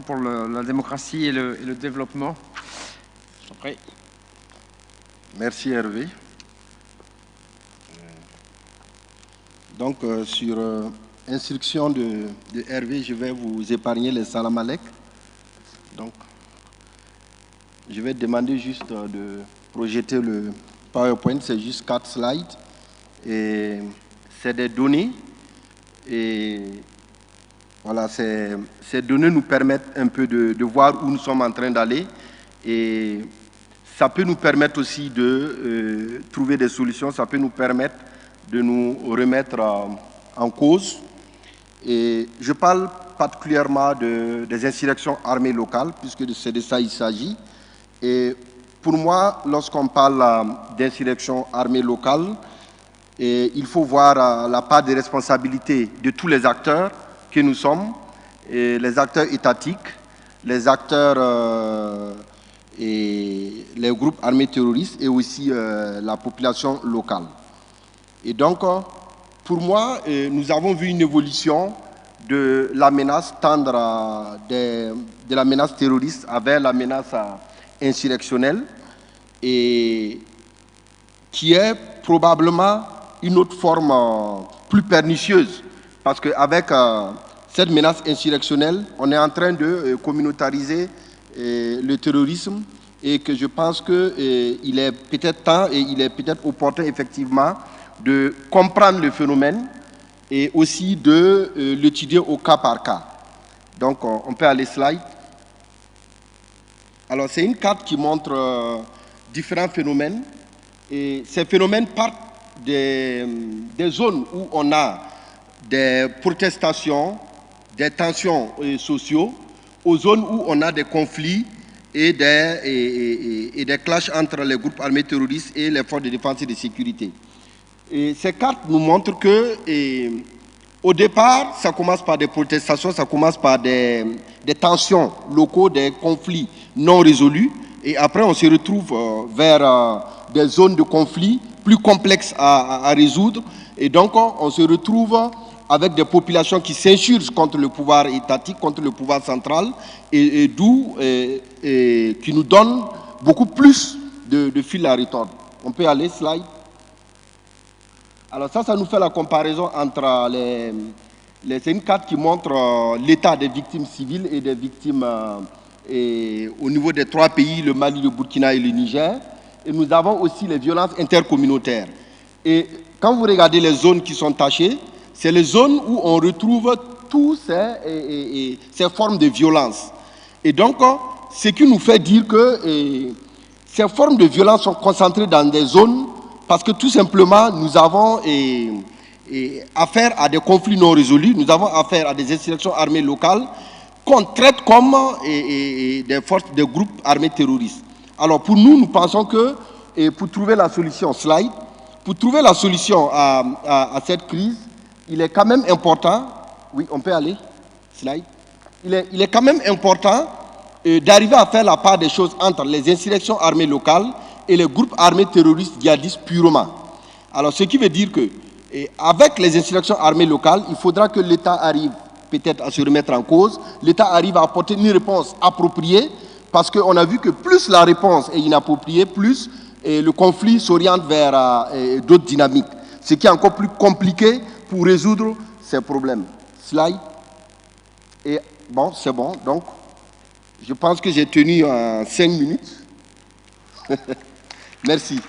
pour la démocratie et le développement. Je t'en prie. Merci Hervé. Donc sur instruction de Hervé, je vais vous épargner les salam alek. Donc je vais demander juste de projeter le PowerPoint, c'est juste 4 slides. Et c'est des données. Et voilà, ces données nous permettent un peu de voir où nous sommes en train d'aller. Et ça peut nous permettre aussi de trouver des solutions, ça peut nous permettre de nous remettre en cause. Et je parle particulièrement des insurrections armées locales, puisque c'est de ça il s'agit. Et pour moi, lorsqu'on parle d'insurrection armée locale, il faut voir la part de responsabilité de tous les acteurs que nous sommes, et les acteurs étatiques, les acteurs et les groupes armés terroristes et aussi la population locale. Et donc, pour moi, nous avons vu une évolution de la menace tendre de la menace terroriste vers la menace insurrectionnelle, et qui est probablement une autre forme plus pernicieuse, parce qu'avec cette menace insurrectionnelle, on est en train de communautariser le terrorisme, et que je pense qu'il est peut-être temps et il est peut-être opportun effectivement de comprendre le phénomène et aussi de l'étudier au cas par cas. Donc on peut aller slide. Alors c'est une carte qui montre différents phénomènes, et ces phénomènes partent des zones où on a des protestations, des tensions sociaux, aux zones où on a des conflits et des clashs entre les groupes armés terroristes et les forces de défense et de sécurité. Et ces cartes nous montrent que, au départ, ça commence par des protestations, ça commence par des tensions locaux, des conflits non résolus, et après on se retrouve vers des zones de conflit plus complexes à résoudre, et donc on se retrouve avec des populations qui s'insurgent contre le pouvoir étatique, contre le pouvoir central, et d'où qui nous donne beaucoup plus de fil à retordre. On peut aller, slide. Alors ça nous fait la comparaison entre c'est une carte qui montre l'état des victimes civiles et des victimes au niveau des 3 pays, le Mali, le Burkina et le Niger. Et nous avons aussi les violences intercommunautaires. Et quand vous regardez les zones qui sont tachées, c'est les zones où on retrouve toutes ces formes de violence. Et donc, ce qui nous fait dire que ces formes de violence sont concentrées dans des zones parce que tout simplement, nous avons affaire à des conflits non résolus, nous avons affaire à des insurrections armées locales qu'on traite comme des forces, des groupes armés terroristes. Alors pour nous, nous pensons que pour trouver la solution, slide, pour trouver la solution à cette crise, il est quand même important, oui, on peut aller, slide, il est quand même important d'arriver à faire la part des choses entre les insurrections armées locales et les groupes armés terroristes djihadistes purement. Alors, ce qui veut dire que, avec les insurrections armées locales, il faudra que l'État arrive peut-être à se remettre en cause, l'État arrive à apporter une réponse appropriée, parce qu'on a vu que plus la réponse est inappropriée, plus le conflit s'oriente vers d'autres dynamiques, ce qui est encore plus compliqué pour résoudre ces problèmes. Slide. Et bon, c'est bon, donc, je pense que j'ai tenu 5 minutes. Merci.